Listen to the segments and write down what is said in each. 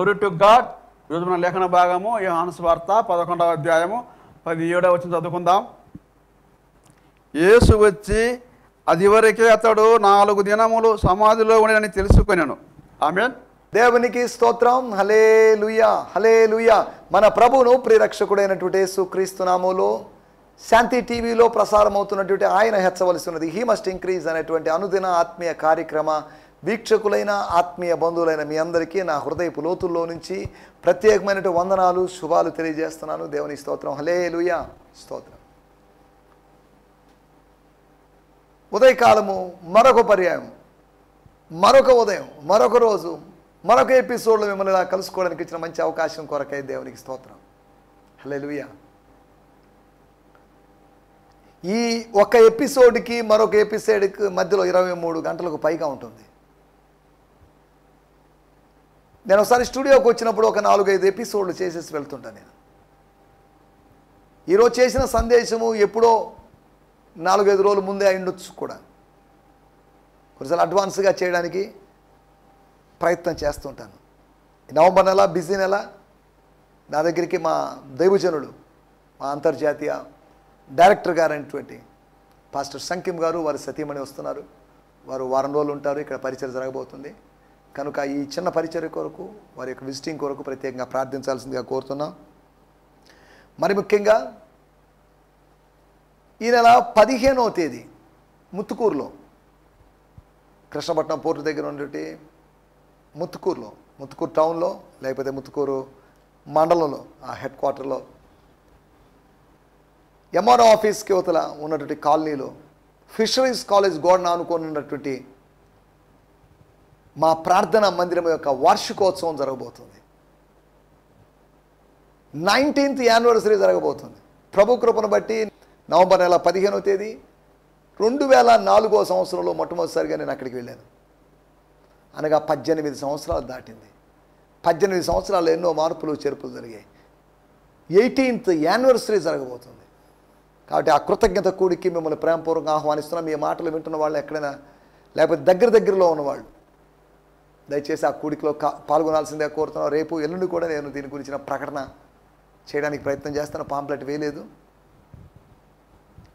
Glory to God. ఈరోజు మన లేఖన భాగము యోహాను సువార్త 11వ అధ్యాయము 17వ వచనం చదువుకుందాం. యేసు వచ్చి అదివరకే అతడు 4 దినములు సమాధిలో ఉండని తెలుసుకొనెను. ఆమేన్. దేవునికి స్తోత్రం. హల్లెలూయా, హల్లెలూయా. మన ప్రభువును ప్రియరక్షకుడైనటువంటి యేసుక్రీస్తు నామములో శాంతి టీవీలో ప్రసారం అవుతున్నటువంటి ఆయన హెచ్చవలసి ఉన్నది, హీ మస్ట్ ఇంక్రీజ్ అనేటువంటి అనుదిన ఆత్మీయ కార్యక్రమ వీక్షకులైన ఆత్మీయ బంధువులైన మీ అందరికీ నా హృదయపు లోతుల్లో నుంచి ప్రత్యేకమైనటువంటి వందనాలు, శుభాలు తెలియజేస్తున్నాను. దేవుని స్తోత్రం. హల్లెలూయా, స్తోత్రం. ఉదయకాలము మరొక పర్యాయం, మరొక ఉదయం, మరొక రోజు, మరొక ఎపిసోడ్లో మిమ్మల్ని ఇలా కలుసుకోవడానికి ఇచ్చిన మంచి అవకాశం కొరకై దేవునికి స్తోత్రం. హల్లెలూయా. ఈ ఒక ఎపిసోడ్కి మరొక ఎపిసోడ్కి మధ్యలో 23 గంటలకు పైగా ఉంటుంది. నేను ఒకసారి స్టూడియోకి వచ్చినప్పుడు ఒక 4-5 ఎపిసోడ్లు చేసేసి వెళ్తుంటాను. నేను ఈరోజు చేసిన సందేశము ఎప్పుడో 4-5 రోజుల ముందే అయిండొచ్చు కూడా. కొన్నిసార్లు అడ్వాన్స్గా చేయడానికి ప్రయత్నం చేస్తుంటాను. నవంబర్ నెల బిజీ నెల. నా దగ్గరికి మా దైవజనుడు, మా అంతర్జాతీయ డైరెక్టర్ గారు అయినటువంటి పాస్టర్ సంకిం గారు, వారి సతీమణి వస్తున్నారు. వారు వారం రోజులు ఉంటారు. ఇక్కడ పరిచర్య జరగబోతుంది కనుక ఈ చిన్న పరిచర్య కొరకు, వారి యొక్క విజిటింగ్ కొరకు ప్రత్యేకంగా ప్రార్థించాల్సిందిగా కోరుతున్నాం. మరి ముఖ్యంగా ఈ నెల 15వ తేదీ ముత్తుకూరులో, కృష్ణపట్నం పోర్టు దగ్గర ఉన్నటువంటి ముత్తుకూరు టౌన్లో, లేకపోతే ముత్తుకూరు మండలంలో ఆ హెడ్ క్వార్టర్లో ఎంఆర్ఓ ఆఫీస్కి యువతల ఉన్నటువంటి కాలనీలో ఫిషరీస్ కాలేజ్ గోడను ఆనుకొని ఉన్నటువంటి మా ప్రార్థనా మందిరం యొక్క వార్షికోత్సవం జరగబోతుంది. 19th యానివర్సరీ జరగబోతుంది. ప్రభు కృపను బట్టి నవంబర్ నెల 15వ తేదీ 2004వ సంవత్సరంలో మొట్టమొదటిసారిగా నేను అక్కడికి వెళ్ళాను. అనగా 18 సంవత్సరాలు దాటింది. 18 సంవత్సరాలు ఎన్నో మార్పులు చేర్పులు జరిగాయి. 18th యానివర్సరీ జరగబోతుంది. కాబట్టి ఆ కృతజ్ఞత కూడికి మిమ్మల్ని ప్రేమపూర్వకంగా ఆహ్వానిస్తున్నాం. మీ మాటలు వింటున్న వాళ్ళు ఎక్కడైనా, లేకపోతే దగ్గరలో ఉన్నవాళ్ళు దయచేసి ఆ కూడికలో పాల్గొనాల్సిందే కోరుతున్నాం. రేపు ఎల్లుండి కూడా నేను దీని గురించిన ప్రకటన చేయడానికి ప్రయత్నం చేస్తాను. పాంప్లెట్ వేయలేదు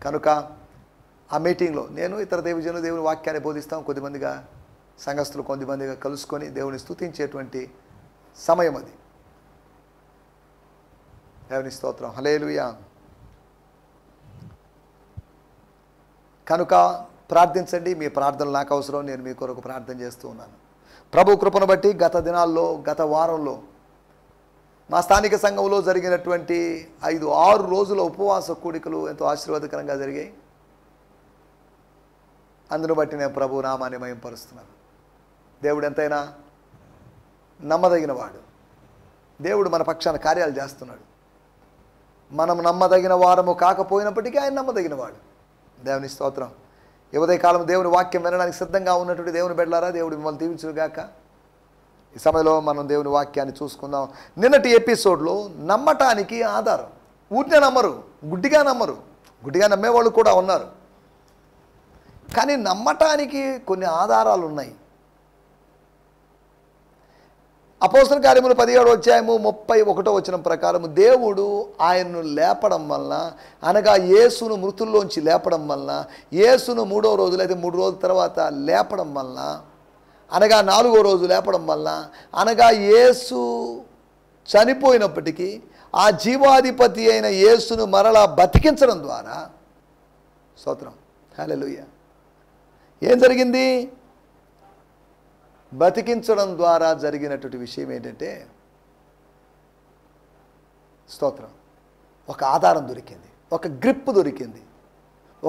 కనుక ఆ మీటింగ్లో నేను ఇతర దైవజనులు దేవుని వాక్యాన్ని బోధిస్తాం. కొద్దిమందిగా సంఘస్థులు కొద్దిమందిగా కలుసుకొని దేవుని స్తుతించేటువంటి సమయం అది. దేవుని స్తోత్రం. హల్లెలూయా. కనుక ప్రార్థించండి. మీ ప్రార్థనలు నాకు అవసరం. నేను మీ కొరకు ప్రార్థన చేస్తూ ఉన్నాను. ప్రభు కృపను బట్టి గత దినాల్లో, గత వారంలో మా స్థానిక సంఘంలో జరిగినటువంటి 5-6 రోజుల ఉపవాస కూడికలు ఎంతో ఆశీర్వాదకరంగా జరిగాయి. అందును బట్టి నేను ప్రభు నామాన్ని మహిమపరుస్తున్నాను. దేవుడు ఎంతైనా నమ్మదగినవాడు. దేవుడు మన పక్షాన కార్యాలు చేస్తున్నాడు. మనం నమ్మదగిన వారము కాకపోయినప్పటికీ ఆయన నమ్మదగినవాడు. దేవుని స్తోత్రం. ఈ ఉదయకాలం దేవుని వాక్యం వినడానికి సిద్ధంగా ఉన్నటువంటి దేవుని బిడ్డలారా, దేవుడు మిమ్మల్ని దీవించుగాక. ఈ సమయంలో మనం దేవుని వాక్యాన్ని చూసుకుందాం. నిన్నటి ఎపిసోడ్లో నమ్మటానికి ఆధారం. ఊరినే నమ్మరు, గుడ్డిగా నమ్మరు. గుడ్డిగా నమ్మేవాళ్ళు కూడా ఉన్నారు. కానీ నమ్మటానికి కొన్ని ఆధారాలు ఉన్నాయి. అపోస్తల కార్యములు 17వ అధ్యాయము 31వ వచనం ప్రకారం దేవుడు ఆయన్ను లేపడం వలన, అనగా యేసును మృతుల్లోంచి లేపడం వలన, యేసును 3వ రోజు లేదా 3 రోజుల తర్వాత లేపడం వలన, అనగా 4వ రోజు లేపడం వలన, అనగా యేసు చనిపోయినప్పటికీ ఆ జీవాధిపతి అయిన యేసును మరలా బతికించడం ద్వారా, స్తోత్రం హల్లెలూయా, ఏం జరిగింది? బతికించడం ద్వారా జరిగినటువంటి విషయం ఏంటంటే, స్తోత్రం, ఒక ఆధారం దొరికింది, ఒక గ్రిప్ దొరికింది,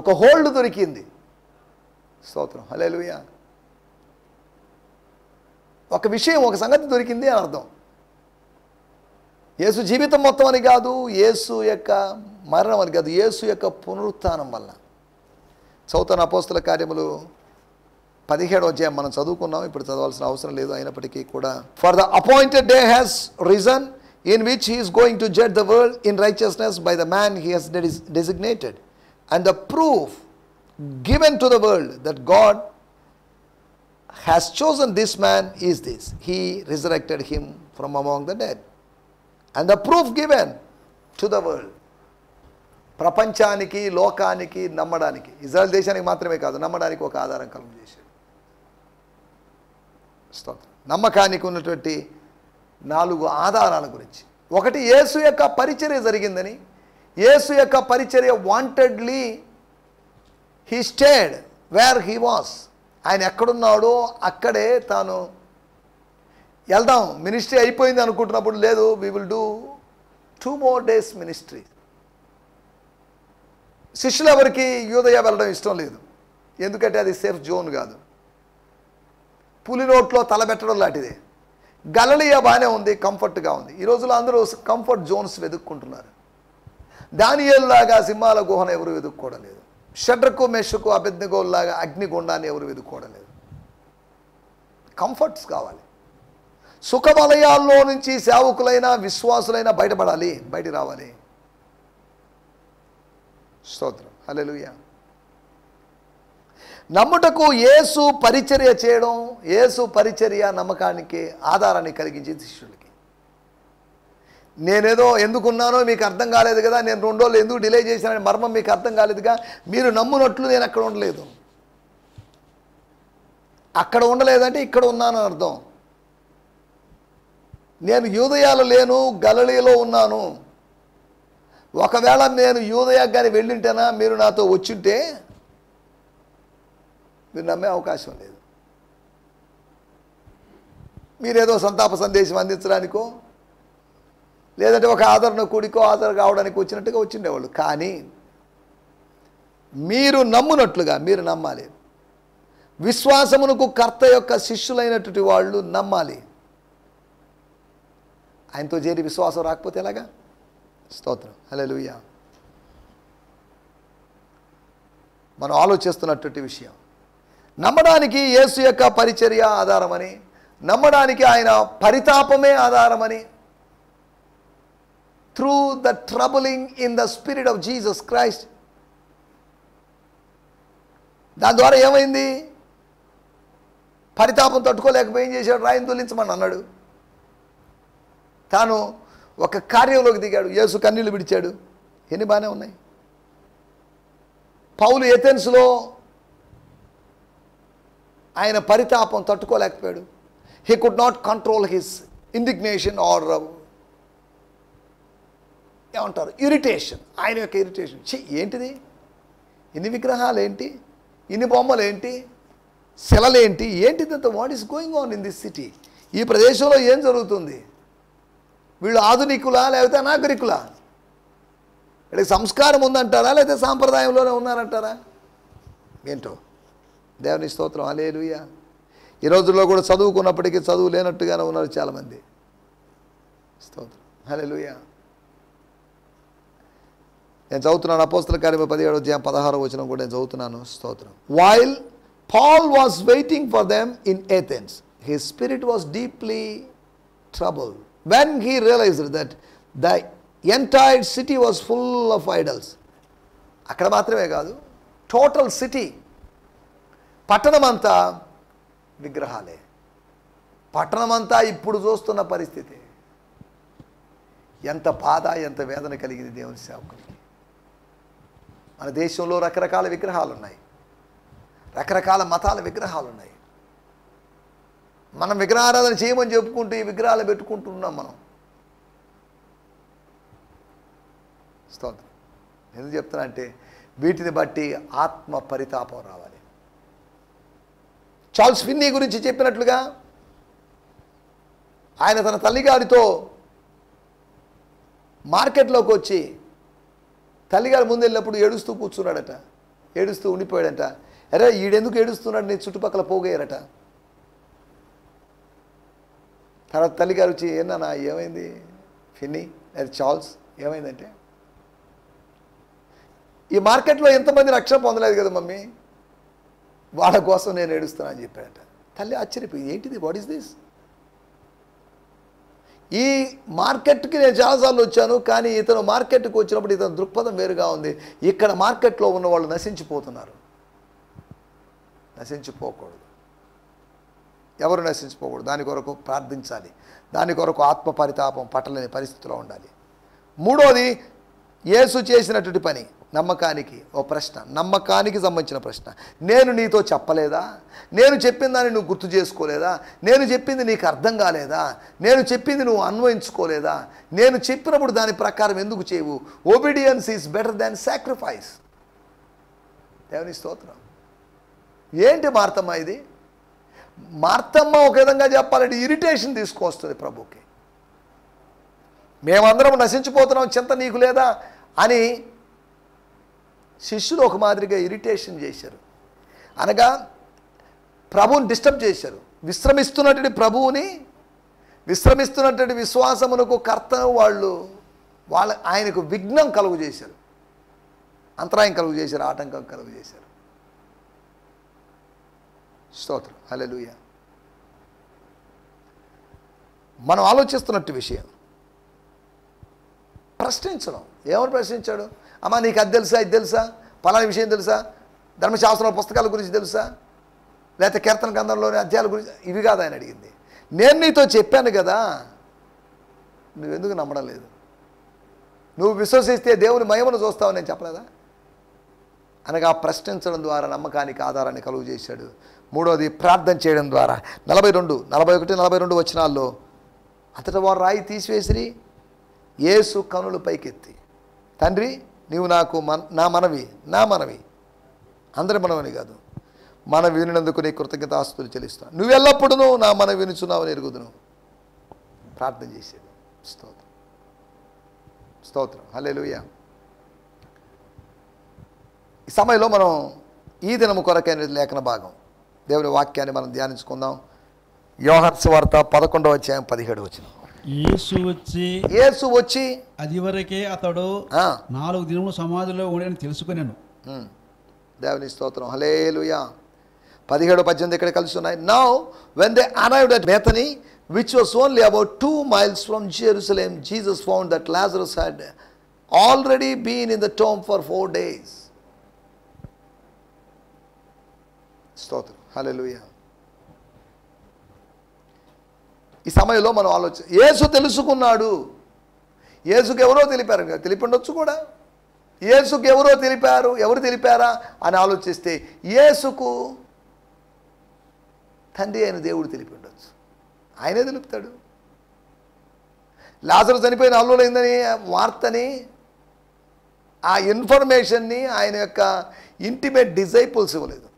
ఒక హోల్డ్ దొరికింది. స్తోత్రం హల్లెలూయా. ఒక విషయం, ఒక సంగతి దొరికింది అని అర్థం. యేసు జీవితం మొత్తం అని కాదు, యేసు యొక్క మరణం అని కాదు, యేసు యొక్క పునరుత్థానం వల్ల. చదువుతాను అపోస్తల కార్యములు 17వ అధ్యాయం మనం చదువుకున్నాం. ఇప్పుడు చదవాల్సిన అవసరం లేదు. అయినప్పటికీ కూడా, for the appointed day has reason in which he is going to judge the world in righteousness by the man he has designated, and the proof given to the world that God has chosen this man is this: he resurrected him from among the dead. And the proof given to the world. ప్రపంచానికి, లోకానికి నమ్మడానికి, Israel దేశానికి మాత్రమే కాదు, నమ్మడానికి ఒక ఆధారం కలుగజేశాడు. స్తోత్రం. నమ్మకానికి ఉన్నటువంటి 4 ఆధారాల గురించి. ఒకటి, యేసు యొక్క పరిచర్య జరిగిందని. యేసు యొక్క పరిచర్య wantedly he stayed where he was. ఆయన ఎక్కడున్నాడో అక్కడే తాను వెళ్దాం, మినిస్ట్రీ అయిపోయింది అనుకుంటున్నప్పుడు, లేదు, we will do 2 more days ministry. శిష్యులు ఎవరికి యూదయ వెళ్ళడం ఇష్టం లేదు, ఎందుకంటే అది సేఫ్ జోన్ కాదు, పులి నోట్లో తలబెట్టడం లాంటిదే. గలిలయ బాగానే ఉంది, కంఫర్ట్గా ఉంది. ఈ రోజుల్లో అందరూ కంఫర్ట్ జోన్స్ వెతుక్కుంటున్నారు. దానియేలులాగా సింహాల గుహను ఎవరు వెతుక్కోవడం లేదు. షడ్రకు, మెషకు, అబేద్నెగోలాగా అగ్నిగుండాన్ని ఎవరు వెతుక్కోవడం లేదు. కంఫర్ట్స్ కావాలి. సుఖవలయాల్లో నుంచి సేవకులైన, విశ్వాసులైన బయటపడాలి, బయట రావాలి. స్తోత్రం. హల్లెలూయా. నమ్ముటకు యేసు పరిచర్య చేయడం, యేసు పరిచర్య నమ్మకానికి ఆధారాన్ని కలిగించింది శిష్యులకి. నేనేదో ఎందుకున్నానో మీకు అర్థం కాలేదు కదా, నేను 2 రోజులు ఎందుకు డిలే చేశానని మర్మం మీకు అర్థం కాలేదుగా. మీరు నమ్మునట్లు నేను అక్కడ ఉండలేదు. అక్కడ ఉండలేదంటే ఇక్కడ ఉన్నానని అర్థం. నేను యూదయాలో లేను, గలిలయలో ఉన్నాను. ఒకవేళ నేను యూదయాకు కానీ వెళ్ళింటేనా, మీరు నాతో వచ్చింటే మీరు నమ్మే అవకాశం లేదు. మీరేదో సంతాప సందేశం అందించడానికో, లేదంటే ఒక ఆదరణ కూడికో ఆదరణ కావడానికి వచ్చినట్టుగా వచ్చిండేవాళ్ళు. కానీ మీరు నమ్మునట్లుగా మీరు నమ్మాలి. విశ్వాసమునకు కర్త యొక్క శిష్యులైనటువంటి వాళ్ళు నమ్మాలి. ఆయనతో చేరి విశ్వాసం రాకపోతే ఎలాగా? స్తోత్రం. హల్లెలూయా. మనం ఆలోచిస్తున్నటువంటి విషయం, నమ్మడానికి యేసు యొక్క పరిచర్య ఆధారమని, నమ్మడానికి ఆయన పరితాపమే ఆధారమని. Through the troubling in the spirit of Jesus Christ. దాని ద్వారా ఏమైంది? పరితాపం తట్టుకోలేకపోయి ఏం చేశాడు? రాయిని దొలించమని అన్నాడు. తాను ఒక కార్యంలోకి దిగాడు. యేసు కన్నీళ్లు విడిచాడు. ఎన్ని బాగానే ఉన్నాయి. పౌలు ఏథెన్స్లో ఆయన పరితాపం తట్టుకోలేకపోయాడు. He could not control his indignation or ఏమంటారు, ఇరిటేషన్. ఆయన యొక్క ఇరిటేషన్. ఏంటిది? ఇన్ని విగ్రహాలు ఏంటి, ఇన్ని బొమ్మలు ఏంటి, శిలలేంటి, ఏంటిదంతా? What is going on in this city? ఈ ప్రదేశంలో ఏం జరుగుతుంది? వీళ్ళు ఆధునికులా లేకపోతే అనాగరికులా? వీళ్ళకి సంస్కారం ఉందంటారా లేకపోతే సాంప్రదాయంలోనే ఉన్నారంటారా? ఏంటో. దేవుని స్తోత్రం. హల్లెలూయా. ఈ రోజుల్లో కూడా చదువుకున్నప్పటికీ చదువు లేనట్టుగానే ఉన్నారు చాలామంది. స్తోత్రం. హల్లెలూయా. నేను చదువుతున్నాను అపోస్తల కార్యము 17:16 కూడా నేను చదువుతున్నాను. స్తోత్రం. While Paul was waiting for them in Athens, his spirit was deeply troubled when he realized that the entire city was full of idols. అక్కడ మాత్రమే కాదు, టోటల్ సిటీ, పట్టణమంతా విగ్రహాలే. పట్టణమంతా ఇప్పుడు చూస్తున్న పరిస్థితి. ఎంత బాధ, ఎంత వేదన కలిగింది దేవుని సేవకులకి. మన దేశంలో రకరకాల విగ్రహాలు ఉన్నాయి, రకరకాల మతాల విగ్రహాలు ఉన్నాయి. మనం విగ్రహారాధన చేయమని చెప్పుకుంటూ ఈ విగ్రహాలు పెట్టుకుంటున్నాం మనం. స్తోత్రం. ఎందుకు చెప్తున్నా అంటే వీటిని బట్టి ఆత్మ పరితాపం రావాలి. చార్ల్స్ ఫిన్నీ గురించి చెప్పినట్లుగా ఆయన తన తల్లిగారితో మార్కెట్లోకి వచ్చి తల్లిగారి ముందు వెళ్ళినప్పుడు ఏడుస్తూ కూర్చున్నాడట, ఏడుస్తూ ఉండిపోయాడట. అరే ఈడెందుకు ఏడుస్తున్నాడు, నీ చుట్టుపక్కల పోగయ్యారట. తర్వాత తల్లిగారు వచ్చి, ఏనా ఏమైంది ఫిన్నీ, అది చార్ల్స్, ఏమైందంటే, ఈ మార్కెట్లో ఎంతమంది రక్షణ పొందలేదు కదా మమ్మీ, వాళ్ళ కోసం నేను ఏడుస్తున్నా అని చెప్పాడట. తల్లి ఆశ్చర్యపోయి, ఏంటిది, వాట్ ఈస్ దిస్? ఈ మార్కెట్కి నేను చాలాసార్లు వచ్చాను, కానీ ఇతను మార్కెట్కి వచ్చినప్పుడు ఇతను దృక్పథం వేరుగా ఉంది. ఇక్కడ మార్కెట్లో ఉన్న వాళ్ళు నశించిపోతున్నారు. నశించిపోకూడదు. ఎవరు నశించిపోకూడదు. దాని కొరకు ప్రార్థించాలి. దాని కొరకు ఆత్మ పరితాపం పట్టలేని పరిస్థితిలో ఉండాలి. మూడోది, యేసు చేసినటువంటి పని నమ్మకానికి ఓ ప్రశ్న, నమ్మకానికి సంబంధించిన ప్రశ్న. నేను నీతో చెప్పలేదా? నేను చెప్పిన దాన్ని నువ్వు గుర్తు చేసుకోలేదా? నేను చెప్పింది నీకు అర్థం కాలేదా? నేను చెప్పింది నువ్వు అన్వయించుకోలేదా? నేను చెప్పినప్పుడు దాని ప్రకారం ఎందుకు చేయవు? Obedience is better than sacrifice. దేవుని స్తోత్రం. ఏంటి మార్తమ్మ ఇది? మార్తమ్మ ఒక విధంగా చెప్పాలంటే ఇరిటేషన్ తీసుకొస్తుంది ప్రభుకి. మేమందరం నశించిపోతున్నాం, చింత నీకు లేదా అని శిష్యులు ఒక మాదిరిగా ఇరిటేషన్ చేశారు. అనగా ప్రభువుని డిస్టర్బ్ చేశారు. విశ్రమిస్తున్నటువంటి ప్రభువుని, విశ్రమిస్తున్నటువంటి విశ్వాసమునకు కర్తను వాళ్ళ ఆయనకు విఘ్నం కలుగు చేశారు, అంతరాయం కలుగు చేశారు, ఆటంకం కలుగు చేశారు. స్తోత్రం, హల్లెలూయా. మనం ఆలోచిస్తున్నట్టు విషయం ప్రశ్నించడం. ఏమని ప్రశ్నించాడు? అమ్మా నీకు అది తెలుసా, ఇది తెలుసా, పలానా విషయం తెలుసా, ధర్మశాస్త్రం పుస్తకాల గురించి తెలుసా, లేకపోతే కీర్తన గ్రంథంలోని అధ్యాయాల గురించి, ఇవి కాదు ఆయన అడిగింది. నేను నీతో చెప్పాను కదా, నువ్వెందుకు నమ్మడం లేదు? నువ్వు విశ్వసిస్తే దేవుని మహిమను చూస్తావు నేను చెప్పలేదా? అనగా ప్రశ్నించడం ద్వారా నమ్మకానికి ఆధారాన్ని కలుగు చేశాడు. మూడోది, ప్రార్థన చేయడం ద్వారా 41, 42 వచనాల్లో అంతటా వారు రాయి తీసివేసిరి. యేసు కనులు పైకెత్తి, తండ్రి నీవు నాకు నా మనవి అందరి మనవని కాదు, మనవి వినినందుకు నీ కృతజ్ఞతాస్తుతులు చెల్లిస్తాను, నువ్వు ఎల్లప్పుడూ నా మనవి వినుచున్నావని ఎరుగుదును. ప్రార్థన చేశాడు. స్తోత్రం, స్తోత్రం, హల్లెలూయా. ఈ సమయంలో మనం ఈ దినము కొరకైన లేఖన భాగం దేవుని వాక్యాన్ని మనం ధ్యానించుకుందాం. యోహాను సువార్త 11వ అధ్యాయం 17వ వచనం. యేసు వచ్చి అది వరకే అతడు 4 దినములు సమాధిలో ఉండని తెలుసుకున్నాను. దేవుని స్తోత్రం, హల్లెలూయా. 17, 18 ఇక్కడ కలిసి ఉన్నాయి. Now when they arrived at Bethany, which was only about 2 miles from Jerusalem, Jesus found that Lazarus had already been in the tomb for 4 days. స్తోత్రం, హల్లెలూయా. ఈ సమయంలో మనం యేసు తెలుసుకున్నాడు. యేసుకు ఎవరో తెలిపారు, తెలిపి ఉండొచ్చు కూడా. యేసుకు ఎవరు తెలిపారా అని ఆలోచిస్తే యేసుకు తండ్రి అయిన దేవుడు తెలిపి ఉండొచ్చు. ఆయనే తెలుపుతాడు. లాజరు చనిపోయిన అల్లుడైందని వార్తని, ఆ ఇన్ఫర్మేషన్ని ఆయన యొక్క ఇంటిమేట్ డిసైపుల్స్ ఇవ్వలేదు.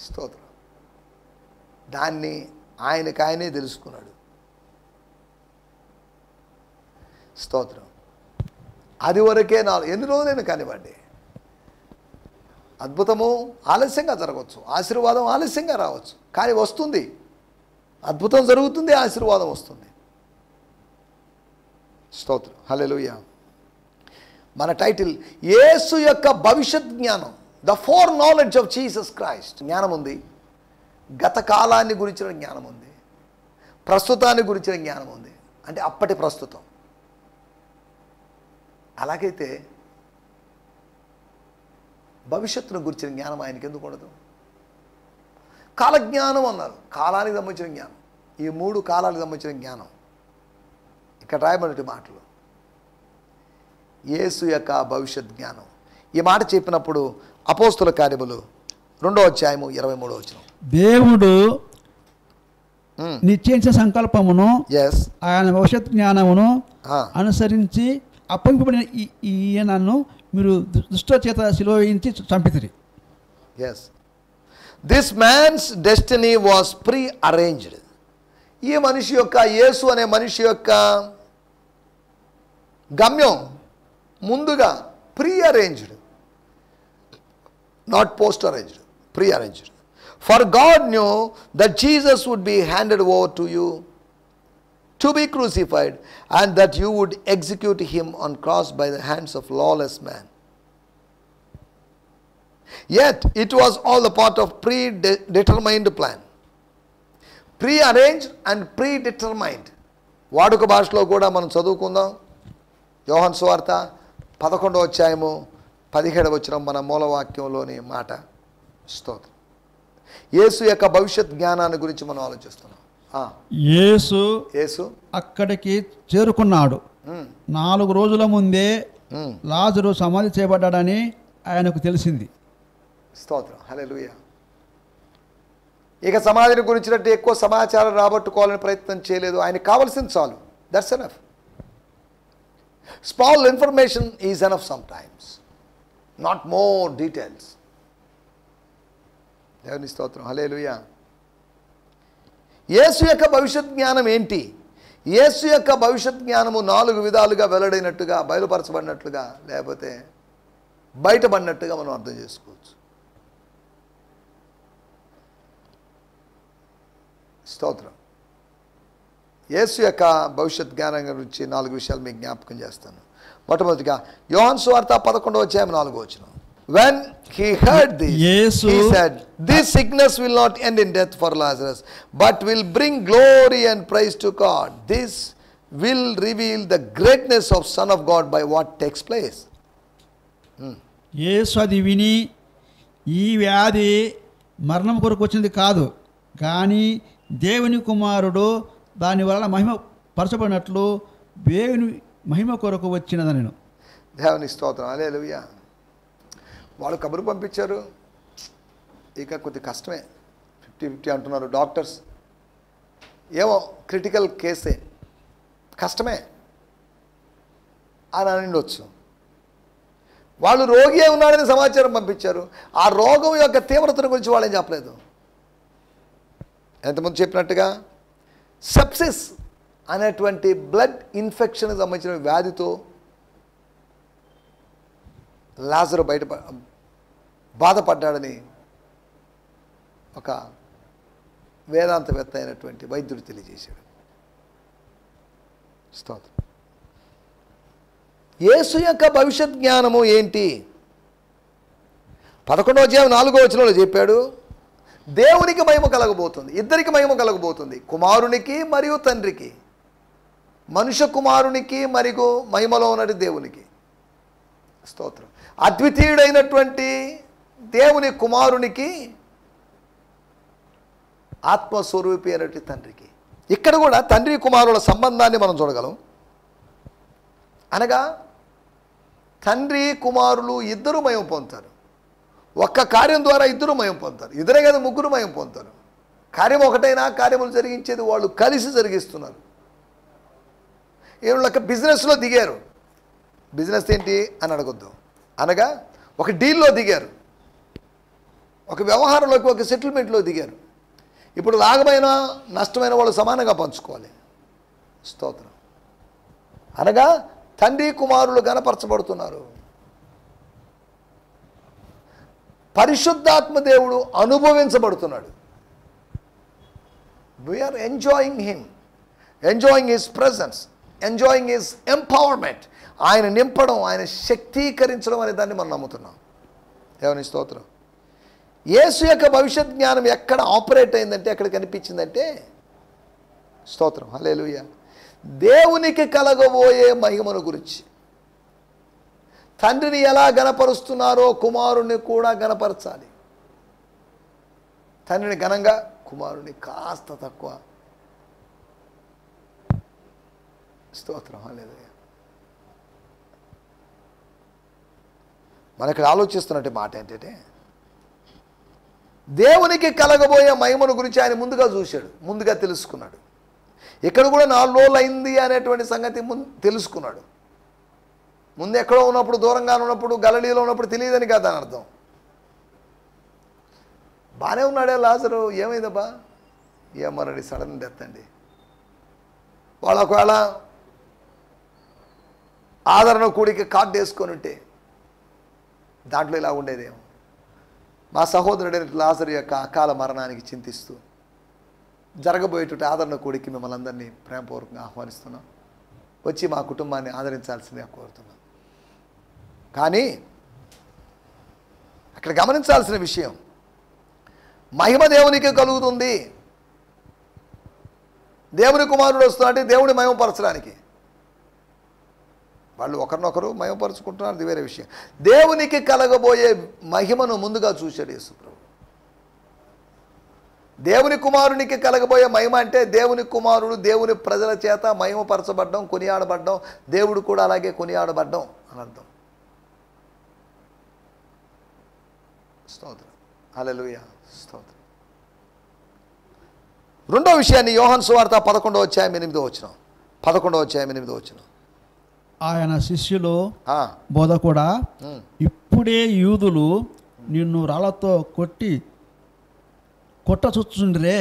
స్తోత్రం. దాన్ని ఆయనే తెలుసుకున్నాడు. స్తోత్రం. అది వరకే ఎన్ని రోజులైనా కానివ్వండి, అద్భుతము ఆలస్యంగా జరగవచ్చు, ఆశీర్వాదం ఆలస్యంగా రావచ్చు, కానీ వస్తుంది. అద్భుతం జరుగుతుంది, ఆశీర్వాదం వస్తుంది. స్తోత్రం, హల్లెలూయా. మన టైటిల్ యేసు యొక్క భవిష్యత్ జ్ఞానం, the four knowledge of Jesus Christ. జ్ఞానం ఉంది, గత కాలాన్ని గురించిన జ్ఞానం ఉంది, ప్రస్తుతాన్ని గురించిన జ్ఞానం ఉంది, అంటే అప్పటి ప్రస్తుతం. అలాగైతే భవిష్యత్తును గురించిన జ్ఞానం ఆయనకి ఎందుకు ఉండదు? కాలజ్ఞానం అన్నారు, కాలానికి సంబంధించిన జ్ఞానం. ఈ 3 కాలాలకు సంబంధించిన జ్ఞానం ఇక్కడ రాయబడిన మాటలు యేసు యొక్క భవిష్యత్ జ్ఞానం. ఈ మాట చెప్పినప్పుడు అపోస్తుల కార్యములు 2వ అధ్యాయము 23వ వచనం. దేవుడు నిశ్చయించిన సంకల్పమును ఆయన భవిష్యత్ జ్ఞానమును అనుసరించి అప్పగింపబడిన ఈయనను మీరు దుష్ట చేత సిలువ వేయించి చంపితిరి. This man's destiny was prearranged. ఈ మనిషి యొక్క, యేసు అనే మనిషి యొక్క గమ్యం ముందుగా prearranged, not post arranged, prearranged. For God knew that Jesus would be handed over to you to be crucified, and that you would execute him on cross by the hands of lawless man. Yet it was all a part of predetermined plan. Pre-arranged and predetermined. వాడుక భాషలో కూడా మనం చదువుకుందాం. యోహాను సువార్త 11వ అధ్యాయము 17వ వచనం మన మూలవాక్యంలోని మాట. స్తోత్రం. యేసు యొక్క భవిష్యత్ జ్ఞానాన్ని గురించి మనం ఆలోచిస్తున్నాం. యేసు యేసు అక్కడికి చేరుకున్నాడు. 4 రోజుల ముందే లాజరు సమాధి చేయబడ్డాడని ఆయనకు తెలిసింది. స్తోత్రం, హల్లెలూయా. ఇక సమాధిని గురించినట్టు ఎక్కువ సమాచారం రాబట్టుకోవాలని ప్రయత్నం చేయలేదు. ఆయనకు కావాల్సింది చాలు. That's enough. Small information is enough some times, not more details. దేవుని స్తోత్రం, హల్లెలూయా. యేసు యొక్క భవిష్యత్ జ్ఞానం ఏంటి? యేసు యొక్క భవిష్యత్ జ్ఞానము 4 విధాలుగా వెల్లడైనట్టుగా, బయలుపరచబడినట్లుగా, లేకపోతే బయటపడినట్టుగా మనం అర్థం చేసుకోవచ్చు. స్తోత్రం. యేసు యొక్క భవిష్యత్ జ్ఞానం గురించి 4 విషయాలు మీకు జ్ఞాపకం చేస్తాను. మొట్టమొదటిగా యోహాను సువార్త 11వ అధ్యాయం 4వ వచనం. When he heard this, he said, "This sickness will not end in death for Lazarus, but will bring glory and praise to God. This will reveal the greatness of Son of God by what takes place." యేసు అది విని, ఈ వ్యాధి మరణం కొరకు వచ్చింది కాదు, కానీ దేవుని కుమారుడు దానివల్ల మహిమ పరచబడినట్లు దేవుని మహిమ కొరకు వచ్చినదని. దేవుని స్తోత్రం, హల్లెలూయా. వాళ్ళు కబురు పంపించారు, ఇక కొద్ది కష్టమే, 50-50 అంటున్నారు డాక్టర్స్. ఏమో క్రిటికల్ కేసే, కష్టమే అని అనిండొచ్చు. వాళ్ళు రోగి ఉన్నాడని సమాచారం పంపించారు. ఆ రోగం యొక్క తీవ్రతను గురించి వాళ్ళు ఏం చెప్పలేదు. ఎంతమంది చెప్పినట్టుగా సెప్సిస్ అనేటువంటి బ్లడ్ ఇన్ఫెక్షన్కి సంబంధించిన వ్యాధితో లాజరు బాధపడ్డాడని ఒక వేదాంతవేత్త అయినటువంటి వైద్యుడు తెలియజేశాడు. స్తోత్రం. యేసు యొక్క భవిష్యత్ జ్ఞానము ఏంటి? 11వ అధ్యాయం 4వ వచనంలో చెప్పాడు, దేవునికి మహిమ కలగబోతుంది, ఇద్దరికి మహిమ కలగబోతుంది, కుమారునికి మరియు తండ్రికి, మనుష్య కుమారునికి మరియు మహిమలో ఉన్నది దేవునికి. స్తోత్రం. అద్వితీయుడైనటువంటి దేవుని కుమారునికి, ఆత్మస్వరూపి అయినటువంటి తండ్రికి. ఇక్కడ కూడా తండ్రి కుమారుల సంబంధాన్ని మనం చూడగలం. అనగా తండ్రి కుమారులు ఇద్దరు మహిమ పొందుతారు. ఒక్క కార్యం ద్వారా ఇద్దరు మహిమ పొందుతారు. ఇద్దరే కదా, ముగ్గురు మహిమ పొందుతారు. కార్యం ఒకటైనా కార్యములు జరిగించేది వాళ్ళు కలిసి జరిగిస్తున్నారు. వీళ్ళకి బిజినెస్లో దిగారు. బిజినెస్ ఏంటి అని అడగొద్దు. అనగా ఒక డీల్లో దిగారు, ఒక వ్యవహారంలోకి, ఒక సెటిల్మెంట్లో దిగారు. ఇప్పుడు లాభమైన నష్టమైన వాళ్ళు సమానంగా పంచుకోవాలి. స్తోత్రం. అనగా తండ్రి కుమారులు గణపరచబడుతున్నారు. పరిశుద్ధాత్మ దేవుడు అనుభవించబడుతున్నాడు. We are enjoying him, enjoying his presence, enjoying his empowerment. ఆయన నింపడం, ఆయన శక్తీకరించడం అనే దాన్ని మనం నమ్ముతున్నాం. దేవుని స్తోత్రం. యేసు యొక్క భవిష్యత్ జ్ఞానం ఎక్కడ ఆపరేట్ అయిందంటే, ఎక్కడ కనిపించిందంటే, స్తోత్రం, హల్లెలూయా, దేవునికి కలగబోయే మహిమను గురించి. తండ్రిని ఎలా గణపరుస్తున్నారో కుమారుణ్ణి కూడా గణపరచాలి. తండ్రిని ఘనంగా, కుమారుని కాస్త తక్కువ. స్తోత్రం, హల్లెలూయా. మన ఇక్కడ ఆలోచిస్తున్నట్టు మాట ఏంటంటే, దేవునికి కలగబోయే మహిమను గురించి ఆయన ముందుగా చూశాడు, ముందుగా తెలుసుకున్నాడు. ఇక్కడ కూడా 4 రోజులు అయింది అనేటువంటి సంగతి తెలుసుకున్నాడు. ముందు ఎక్కడో ఉన్నప్పుడు, దూరంగా ఉన్నప్పుడు, గలిలీలో ఉన్నప్పుడు తెలియదని కాదు అని అర్థం. బాగానే ఉన్నాడే లాజరు, ఏమైందబ్బా? ఏమన్నాడు? సడన్ డెత్ అండి. వాళ్ళు ఒకవేళ ఆదరణ కూడికి కార్డు వేసుకొని ఉంటే దాంట్లో ఇలా ఉండేదేమో. మా సహోదరుడైన లాజరు యొక్క అకాల మరణానికి చింతిస్తూ జరగబోయేటువంటి ఆదరణ కూడికి మిమ్మల్ని అందరినీ ప్రేమపూర్వకంగా ఆహ్వానిస్తున్నాం. వచ్చి మా కుటుంబాన్ని ఆదరించాల్సిందిగా కోరుతున్నాం. కానీ అక్కడ గమనించాల్సిన విషయం, మహిమ దేవునికి కలుగుతుంది. దేవుని కుమారుడు వస్తున్నాడంటే దేవుని మహిమపరచడానికి. వాళ్ళు ఒకరినొకరు మహిమపరుచుకుంటున్నారు, అది వేరే విషయం. దేవునికి కలగబోయే మహిమను ముందుగా చూశాడు యేసు ప్రభు. దేవుని కుమారునికి కలగబోయే మహిమ అంటే దేవుని కుమారుడు దేవుని ప్రజల చేత మహిమపరచబడ్డం, కొనియాడబడ్డం, దేవుడు కూడా అలాగే కొనియాడబడ్డం అని అర్థం. స్తోత్రం, హల్లెలూయా, స్తోత్రం. రెండో విషయాన్ని యోహాను సువార్త 11వ అధ్యాయం 8వ వచనం, 11వ అధ్యాయం 8వ వచనం. ఆయన శిష్యులు బోధకుడా, ఇప్పుడే యూదులు నిన్ను రాళ్లతో కొట్టచుచుండ్రే,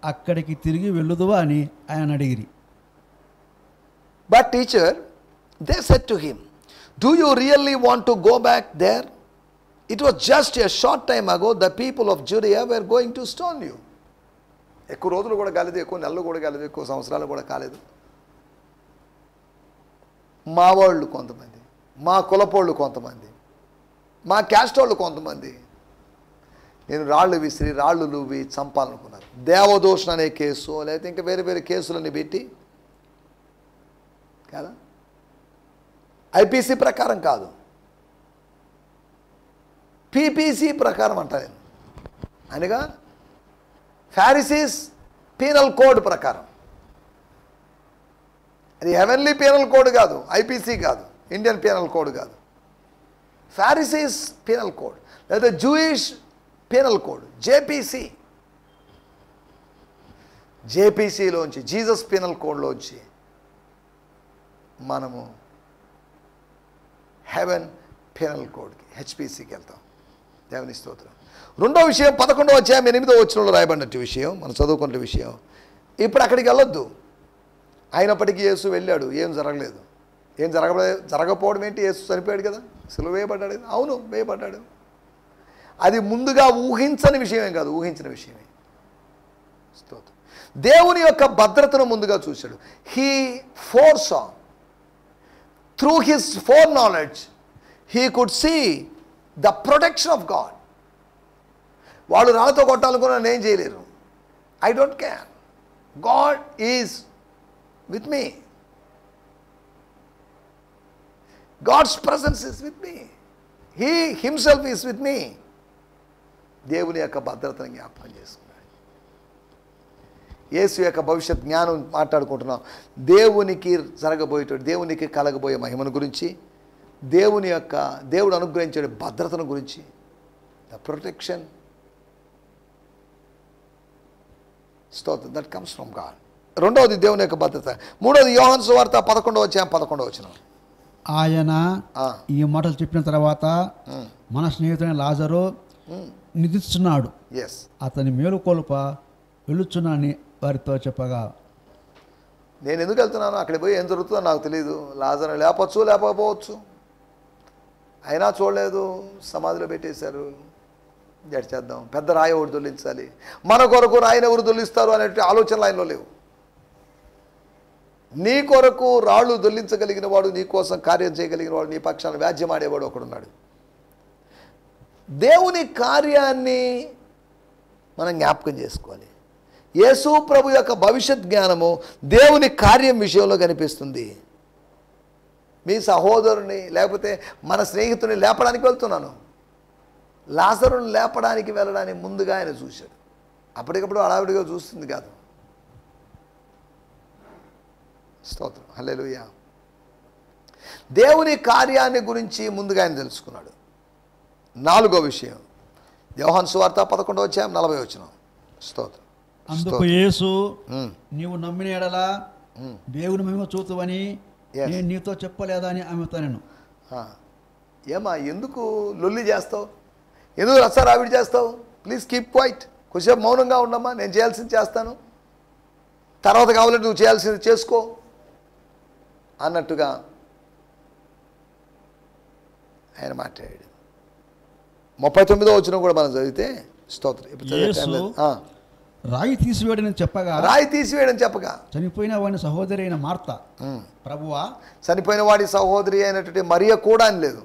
అక్కడికి తిరిగి వెళ్ళుదువా అని ఆయన అడిగిరి. But teacher, they said to him, do you really want to go back there? It was just a short time ago the people of Judea were going to stone you. ఎక్కువ రోజులు కూడా కాలేదు, ఎక్కువ నెలలు కూడా కాలేదు, ఎక్కువ సంవత్సరాలు కూడా కాలేదు. మా వాళ్ళు కొంతమంది, మా కులపోళ్ళు కొంతమంది, మా క్యాస్ట్ వాళ్ళు కొంతమంది నేను రాళ్ళు విసిరి రాళ్ళు లూవి చంపాలనుకున్నారు. దేవదూషణ అనే కేసు, లేకపోతే ఇంకా వేరే వేరే కేసులని పెట్టి కదా, ఐపీసీ ప్రకారం కాదు, పీపీసీ ప్రకారం అంట నేను, అనగా ఫారిసీస్ పీనల్ కోడ్ ప్రకారం. అది హెవెన్లీ పీనల్ కోడ్ కాదు, ఐపీసీ కాదు, ఇండియన్ పీనల్ కోడ్ కాదు, ఫారిసీస్ పీనల్ కోడ్ లేదా జూయిష్ పీనల్ కోడ్, జేపీసీ. జేపీసీలోంచి, జీసస్ పీనల్ కోడ్లోంచి మనము హెవెన్ పీనల్ కోడ్కి, హెచ్పీసీకి వెళ్తాం. దేవుని స్తోత్రం. రెండో విషయం 11వ అధ్యాయం 8వ వచనంలో రాయబడినట్టు విషయం, మనం చదువుకున్న విషయం. ఇప్పుడు అక్కడికి వెళ్ళొద్దు. అయినప్పటికీ యేసు వెళ్ళాడు, ఏం జరగలేదు. ఏం జరగకపోవడం ఏంటి? యేసు చనిపోయాడు కదా, సిలువ వేయబడ్డాడు. అవును, వేయబడ్డాడు. అది ముందుగా ఊహించని విషయమే కాదు, ఊహించిన విషయమే. స్తోత్రం. దేవుని యొక్క భద్రతను ముందుగా చూశాడు. He foresaw through his foreknowledge he could see the protection of God. వాళ్ళు రాళ్ళతో కొట్టాలనుకున్నా నేను చేయలేరు. I don't care, God is with me, God's presence is with me, he himself is with me. దేవుని యొక్క భద్రతను జ్ఞాపకం చేసుకున్నాడు. యేసు యొక్క భవిష్యత్ జ్ఞానం మాట్లాడుకుంటున్నాం. దేవునికి జరగబోయేటువంటి, దేవునికి కలగబోయే మహిమను గురించి, దేవుడు అనుగ్రహించే భద్రతను గురించి, ద ప్రొటెక్షన్, స్తోత్రం, దట్ కమ్స్ ఫ్రమ్ గాడ్. రెండవది దేవుని యొక్క భద్రత. మూడవది యోహాను సువార్త 11వ అధ్యాయం 11వ వచనం. ఆయన ఈ మాటలు చెప్పిన తర్వాత మన స్నేహితుడైన లాజరు నిద్రిస్తున్నాడు, అతని మేలుకొలుప వెళ్ళుచున్నాని వారితో చెప్పగా. నేను ఎందుకు వెళ్తున్నాను, అక్కడికి పోయి ఏం జరుగుతుందో నాకు తెలియదు. లాజరు లేపచ్చు, లేపకపోవచ్చు. అయినా చూడలేదు, సమాధిలో పెట్టేశారు. జడ్ చేద్దాం, పెద్ద రాయి ఒకటి దొల్లించాలి, మన కొరకు రాయిని ఎవరు దొల్లిస్తారు అనే ఆలోచనలు ఆయనలో లేవు. నీ కొరకు రాళ్ళు దొల్లించగలిగిన వాడు, నీ కోసం కార్యం చేయగలిగిన వాడు, నీ పక్షాన్ని వ్యాజ్యం ఆడేవాడు ఒకడున్నాడు. దేవుని కార్యాన్ని మనం జ్ఞాపకం చేసుకోవాలి. యేసు ప్రభు యొక్క భవిష్యత్ జ్ఞానము దేవుని కార్యం విషయంలో కనిపిస్తుంది. మీ సహోదరుని లేకపోతే మన స్నేహితుని లేపడానికి వెళ్తున్నాను, లాజరుని లేపడానికి వెళ్ళడానికి ముందుగా ఆయన చూశాడు. అప్పటికప్పుడు హడావిడిగా చూస్తుంది కాదు. స్తోత్రం, హల్లెలూయా. దేవుని కార్యాన్ని గురించి ముందుగా ఆయన తెలుసుకున్నాడు. నాలుగో విషయం యోహాను సువార్త 11వ అధ్యాయం 40వ వచనం. స్తోత్రం. అందుకు యేసు, నీవు నమ్మిన ఎడల దేవుని మహిమ చూతువని నేను నీతో చెప్పలేదా అని ఆమెతో నేను. ఏమా ఎందుకు లొల్లి చేస్తావు, ఎందుకు రసారావిడి చేస్తావు? ప్లీజ్ కీప్ క్వైట్, కొంచెం మౌనంగా ఉండమ్మా, నేను చేయాల్సింది చేస్తాను, తర్వాత కావాలంటే నువ్వు చేయాల్సింది చేసుకో అన్నట్టుగా ఆయన మాట్లాడాడు. 39వ వచనం కూడా మనం చదివితే, స్తోత్రం, రాయి తీసివేయడని చెప్పగా చనిపోయిన వాడి సహోదరి అయిన మార్త, ప్రభువా, చనిపోయిన వాడి సహోదరి అయినటువంటి మరియ కూడా అని లేదు,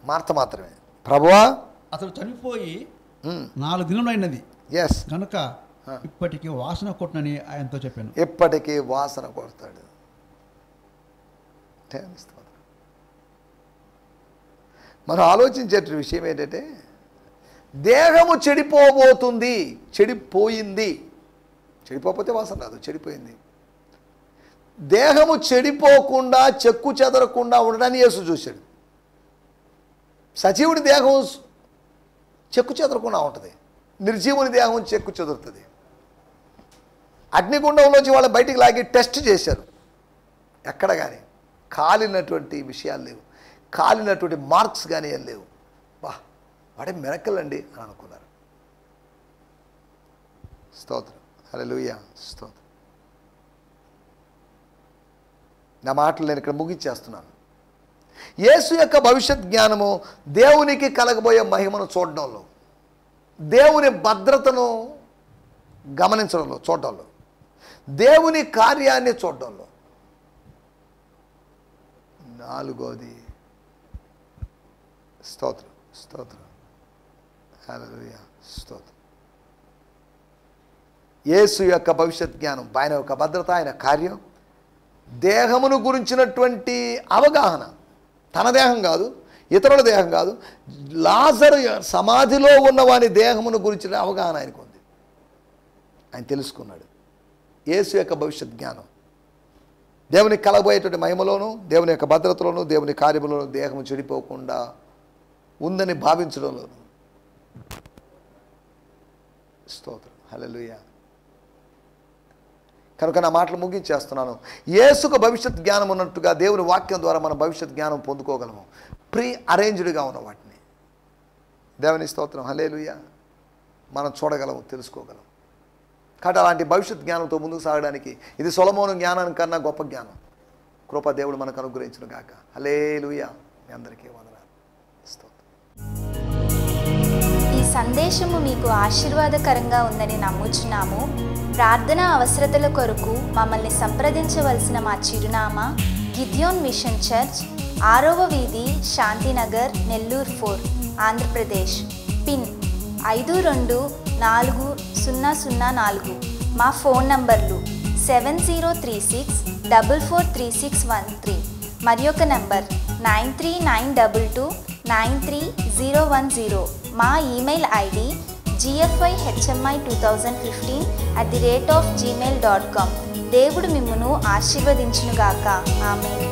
మార్త మాత్రమే. ప్రభువా, అతడు చనిపోయి 4 దినములు అయినది కనుక ఇప్పటికీ వాసన కొట్టనని ఆయనతో చెప్పాను. ఇప్పటికీ వాసన కొడతాడు. మనం ఆలోచించే విషయం ఏంటంటే, దేహము చెడిపోబోతుంది, చెడిపోయింది. చెడిపోతే వాసన రాదు, చెడిపోయింది. దేహము చెడిపోకుండా చెక్కు చెదరకుండా ఉండడాన్ని యేసు చూశాడు. సజీవుడి దేహం చెక్కు చెదరకుండా ఉంటుంది, నిర్జీవుని దేహం చెక్కు చెదురుతుంది. అగ్నిగుండంలోంచి వాళ్ళని బయటికి లాగి టెస్ట్ చేశారు. ఎక్కడ కానీ కాలినటువంటి విషయాలు లేవు, కాలినటువంటి మార్క్స్ కానీ ఏం లేవు. బా వాడే మిరకల్ అండి అని అనుకున్నారు. స్తోత్రం, హల్లెలూయా, స్తోత్రం. నా మాటలు నేను ఇక్కడ ముగించేస్తున్నాను. యేసు యొక్క భవిష్యత్ జ్ఞానము దేవునికి కలగబోయే మహిమను చూడడంలో, దేవుని భద్రతను గమనించడంలో, చూడడంలో, దేవుని కార్యాన్ని చూడడంలో. నాలుగోది స్తోత్రం, స్తోత్రం, హల్లెలూయా, స్తోత్రం. యేసు యొక్క భవిష్యత్ జ్ఞానం, ఆయన యొక్క భద్రత, ఆయన కార్యం, దేహమును గురించినటువంటి అవగాహన. తన దేహం కాదు, ఇతరుల దేహం కాదు, లాజరు సమాధిలో ఉన్నవాని దేహమును గురించిన అవగాహన ఆయనకు ఉంది. ఆయన తెలుసుకున్నాడు. యేసు యొక్క భవిష్యత్ జ్ఞానం దేవునికి కలగబోయేటువంటి మహిమలోను, దేవుని యొక్క భద్రతలోను, దేవుని కార్యములోను దేహము చెడిపోకుండా ఉందని భావించడంలోను. స్తోత్రం, హల్లెలూయా. కనుక నా మాటలు ముగించేస్తున్నాను. యేసుకు భవిష్యత్ జ్ఞానం ఉన్నట్టుగా దేవుని వాక్యం ద్వారా మనం భవిష్యత్ జ్ఞానం పొందుకోగలము, ప్రీ అరేంజ్డ్గా ఉన్న వాటిని. దేవుని స్తోత్రం, హల్లెలూయా. మనం చూడగలము, తెలుసుకోగలం. కాబట్టి అలాంటి భవిష్యత్ జ్ఞానంతో ముందుకు సాగడానికి ఇది సొలొమోను జ్ఞానానికన్నా గొప్ప జ్ఞానం. కృప దేవుడు మనకు అనుగ్రహించును గాక. హల్లెలూయా. మీ అందరికీ వందనాలు. స్తోత్రం. ఈ సందేశము మీకు ఆశీర్వాదకరంగా ఉందని నమ్ముచున్నాము. ప్రార్థనా అవసరతల కొరకు మమ్మల్ని సంప్రదించవలసిన మా చిరునామా గిద్యోన్ మిషన్ చర్చ్, 6వ వీధి, శాంతినగర్, నెల్లూరు 4, ఆంధ్రప్రదేశ్. పిన్ 524004. మా ఫోన్ నంబర్లు 7036443613 మరి ఒక నంబర్ 9392293010. మా ఈమెయిల్ ఐడి gfihmi2015@gmail.com. దేవుడు మిమ్మును ఆశీర్వదించునుగాక. ఆమేన్.